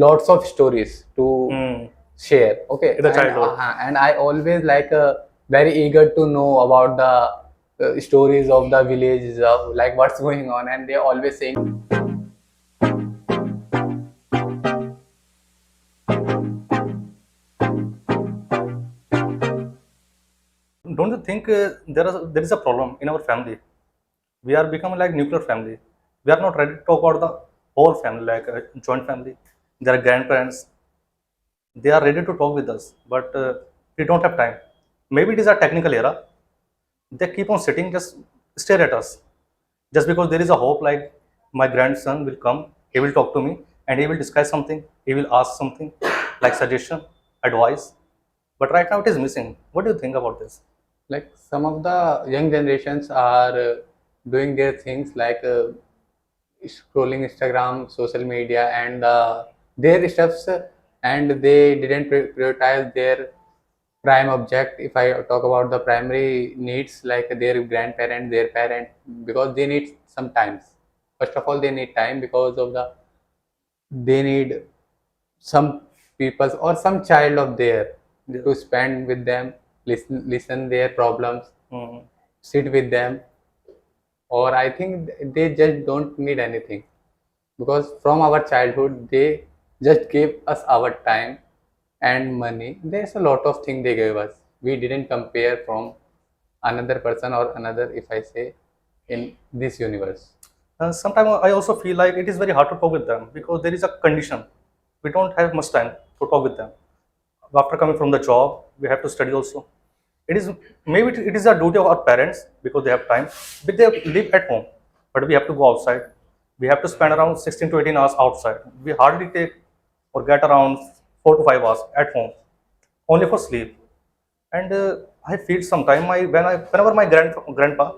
lots of stories to share. Okay, In the childhood. And I always like very eager to know about the stories of the villages, of like what's going on, and they always saying. Don't you think there is a problem in our family? We are becoming like nuclear family. We are not ready to talk about the whole family, like a joint family. There are grandparents. They are ready to talk with us, but we don't have time. Maybe it is a technical era. They keep on sitting, just stare at us. Just because there is a hope, like my grandson will come, he will talk to me, and he will discuss something. He will ask something, like suggestion, advice. But right now it is missing. What do you think about this? Like some of the young generations are doing their things like scrolling Instagram, social media, and their stuffs, and they didn't prioritize their prime object. If I talk about the primary needs, like their grandparent, their parent, because they need some times. First of all, they need time because of the they need some people or some child of their Yeah. to spend with them, listen their problems, Mm. sit with them, or I think they just don't need anything because from our childhood they just gave us our time and money. There's a lot of things they gave us. We didn't compare from another person or another, if I say, in this universe. Sometimes I also feel like it is very hard to talk with them because there is a condition. We don't have much time to talk with them. After coming from the job, we have to study also. It is maybe it is a duty of our parents because they have time, but they live at home. But we have to go outside. We have to spend around 16 to 18 hours outside. We hardly take or get around 4 to 5 hours at home, only for sleep. And I feel sometime whenever my grandpa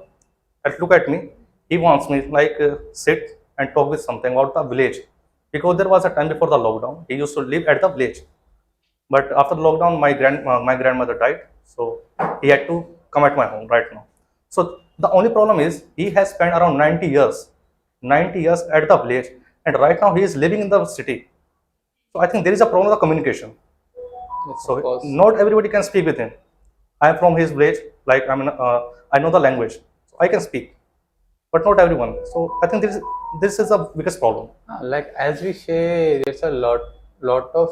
look at me, he wants me like sit and talk with something about the village because there was a time before the lockdown he used to live at the village, but after the lockdown my grandmother died, so he had to come at my home right now. So the only problem is he has spent around 90 years at the village, and right now he is living in the city. So I think there is a problem with the communication. Yes, of So course. not everybody can speak with him. I am from his village, like I know the language, so I can speak, but not everyone. So I think this is the biggest problem. Like as we say, there's a lot of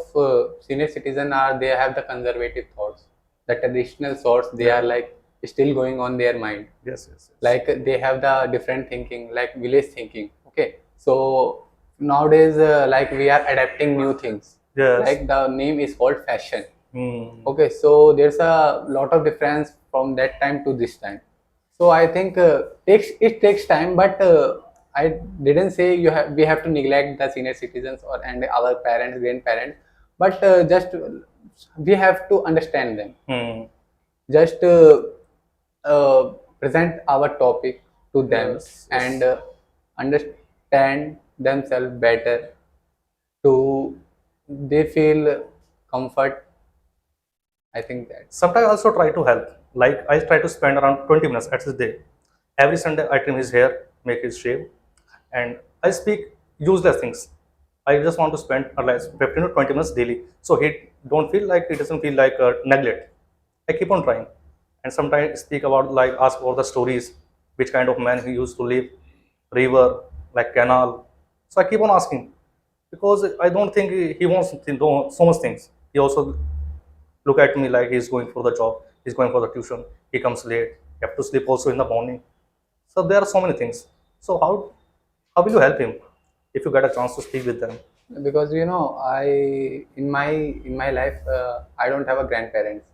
senior citizen are they have the conservative thoughts, the traditional thoughts. They are like still going on their mind. Yes. Like they have the different thinking, like village thinking. Okay, so nowadays like we are adapting new things. Yes. Like the name is called fashion. Hmm. Okay, so there's a lot of difference from that time to this time. So I think it takes time, but I didn't say we have to neglect the senior citizens or and our parents, grandparents, but just we have to understand them. Hmm. Just present our topic to them. Yes. And understand themselves better to they feel comfort. I think that. Sometimes I also try to help. Like I try to spend around 20 minutes at his day. Every Sunday I trim his hair, make his shave, and I speak useless things. I just want to spend at least 15 to 20 minutes daily, so he doesn't feel like neglect. I keep on trying, and sometimes speak about like ask about the stories, which kind of man he used to live, river, like canal. So I keep on asking because I don't think he wants to know so much things. He also look at me like he's going for the job, he's going for the tuition, he comes late, you have to sleep also in the morning. So there are so many things. So how will you help him if you get a chance to speak with them? Because I in my life I don't have a grandparents.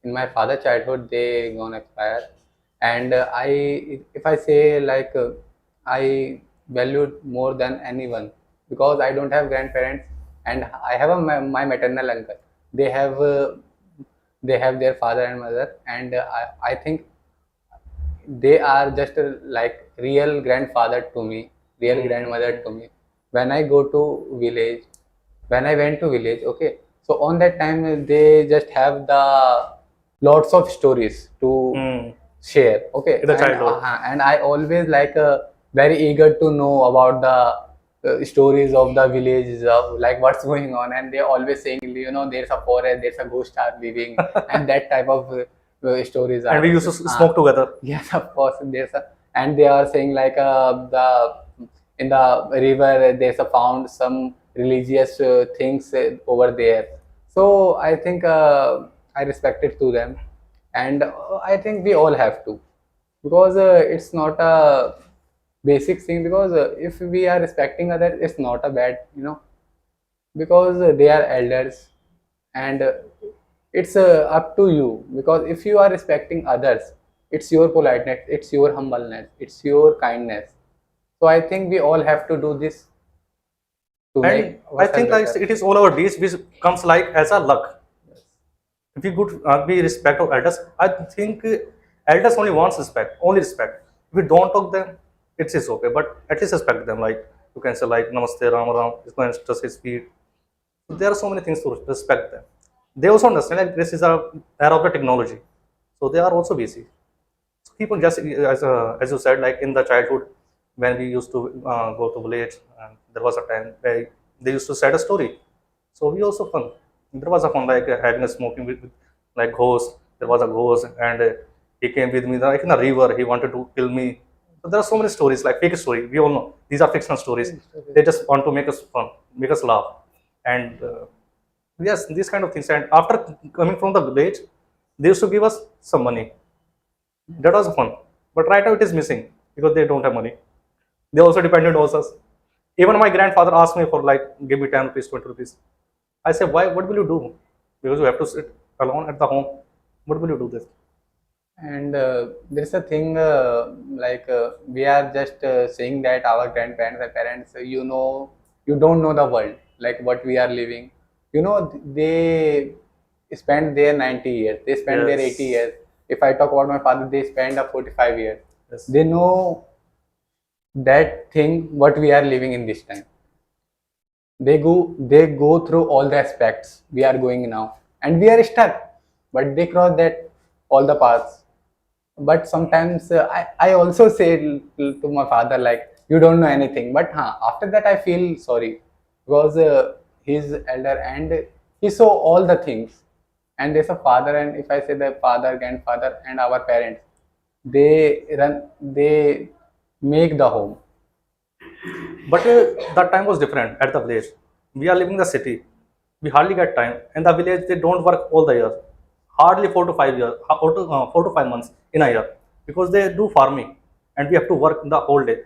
In my father childhood they gone expire, and I if I say like I valued more than anyone because I don't have grandparents, and I have my maternal uncle. They have their father and mother, and I think they are just like real grandfather to me, real grandmother to me. When I go to village, when I went to village, okay, so on that time they just have the lots of stories to Hmm. share, okay, In the childhood. and I always like very eager to know about the stories of the villages of like what's going on, and they always saying, there's a forest, there's a ghost are living, and that type of stories And are. we used to smoke together. Yes, of course. And they are saying like the in the river there's a found some religious things over there. So I think I respected to them, and I think we all have to, because it's not a basic thing. Because if we are respecting others, it's not a bad, because they are elders, and it's up to you. Because if you are respecting others, it's your politeness, it's your humbleness, it's your kindness. So I think we all have to do this to And make I ourselves think like better. it is all our days which comes like as a luck. Yes. If we could be respect of elders, I think elders only wants respect, only respect. If we don't talk them, it is okay, but at least respect them. Like you can say like Namaste, Ram Ram, is going to touch his feet. So there are so many things to respect them. They also understand like this is a era of the technology, so they are also busy. So people just as you said, like in the childhood when we used to go to village, and there was a time where they used to set a story. So we also fun. There was a fun like having a smoking with like ghost. There was a ghost, and he came with me like in a river. He wanted to kill me. So there are so many stories like fake story. We all know these are fictional stories. They just want to make us fun, make us laugh, and yes, these kind of things. And after coming from the village, they used to give us some money. That was fun. But right now it is missing because they don't have money. They also depended on us. Even my grandfather asked me for like, give me 10 rupees, 20 rupees. I said, why? What will you do? Because you have to sit alone at the home. What will you do this? And there's a thing like we are just saying that our grandparents and parents, you don't know the world, like what we are living. They spend their 90 years, they spend their 80 Yes. years. If I talk about my father, they spend a 45 years. Yes. They know that thing what we are living in this time. They go through all the aspects we are going now, and we are stuck, but they cross that all the paths. But sometimes I also say to my father like, you don't know anything, but after that I feel sorry, because he's elder and he saw all the things. And there's a father, and if I say the father, grandfather, and our parents, they make the home. But that time was different at the village. We are living in the city. We hardly get time. In the village, they don't work all the year. Hardly 4 to 5 years, 4 to 5 months in a year, because they do farming, and we have to work the whole day,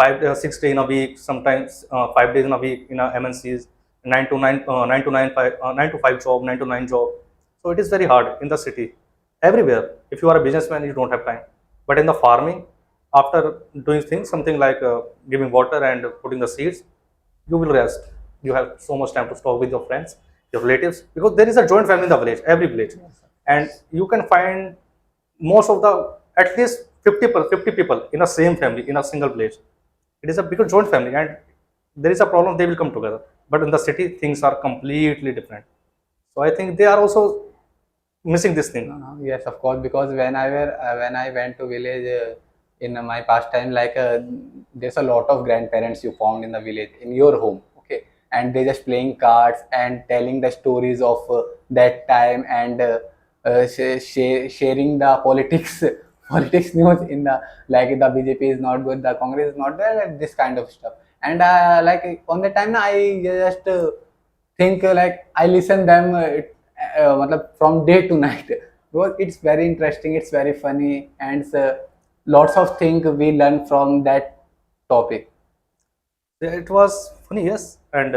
6 days in a week, sometimes 5 days in a week in a MNCs, 9 to 9 job, 9 to 9 job. So it is very hard in the city. Everywhere, if you are a businessman, you don't have time. But in the farming, after doing things, something like giving water and putting the seeds, you will rest. You have so much time to talk with your friends, your relatives, because there is a joint family in the village, every village, and you can find most of the at least 50 people in a same family in a single village. It is a bigger joint family, and there is a problem, they will come together. But in the city, things are completely different. So I think they are also missing this thing. Yes, of course. Because when I went to village in my past time, like there's a lot of grandparents you found in the village in your home, okay, and they just playing cards and telling the stories of that time, and sharing the politics politics news in the, like the BJP is not good, the Congress is not there, like this kind of stuff. And like on the time I just think like I listen them matlab from day to night, because it's very interesting, it's very funny, and lots of things we learn from that topic. Yeah, it was funny, yes, and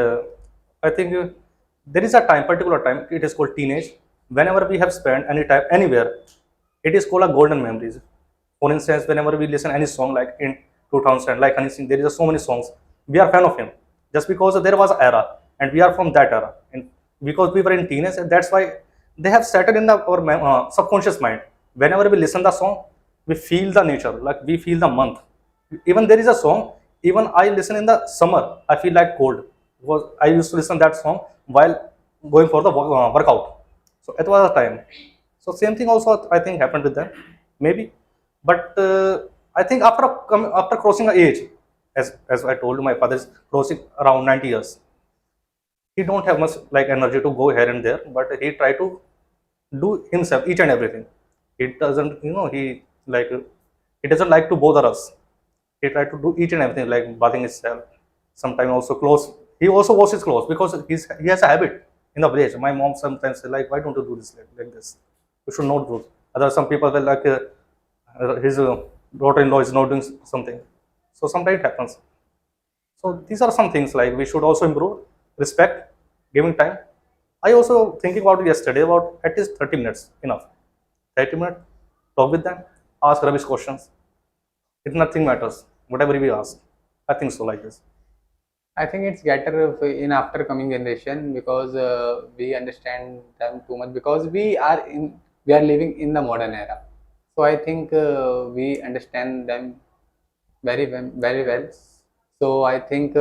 I think there is a time, particular time. It is called teenage. Whenever we have spent any time anywhere, it is called a golden memories. For instance, whenever we listen any song, like in 2000, like Honey Singh, there is so many songs. We are fan of him just because there was an era, and we are from that era, and because we were in teenage, and that's why they have settled in our subconscious mind. Whenever we listen the song, we feel the nature, like we feel the month. Even there is a song, even I listen in the summer, I feel like cold. Because I used to listen that song while going for the workout. So it was a time. So same thing also I think happened with them, maybe. But I think after crossing the age, as I told you, my father is crossing around 90 years. He don't have much like energy to go here and there, but he try to do himself each and everything. He doesn't, he doesn't like to bother us. He try to do each and everything like bathing himself. Sometimes also clothes. He also washes clothes because he has a habit in the village. My mom sometimes say like, why don't you do this like this? You should not do. Other some people will like his daughter-in-law is not doing something. So sometimes it happens. So these are some things like we should also improve respect, giving time. I also thinking about it yesterday about at least 30 minutes enough. 30 minutes, talk with them, ask rubbish questions. If nothing matters, whatever we ask. I think so like this. I think it's better in after coming generation because we understand them too much because we are living in the modern era. So I think we understand them very well. So I think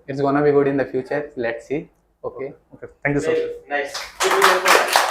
it's gonna be good in the future. Let's see. Okay. Okay. Thank you, sir. Very nice. Give me one more.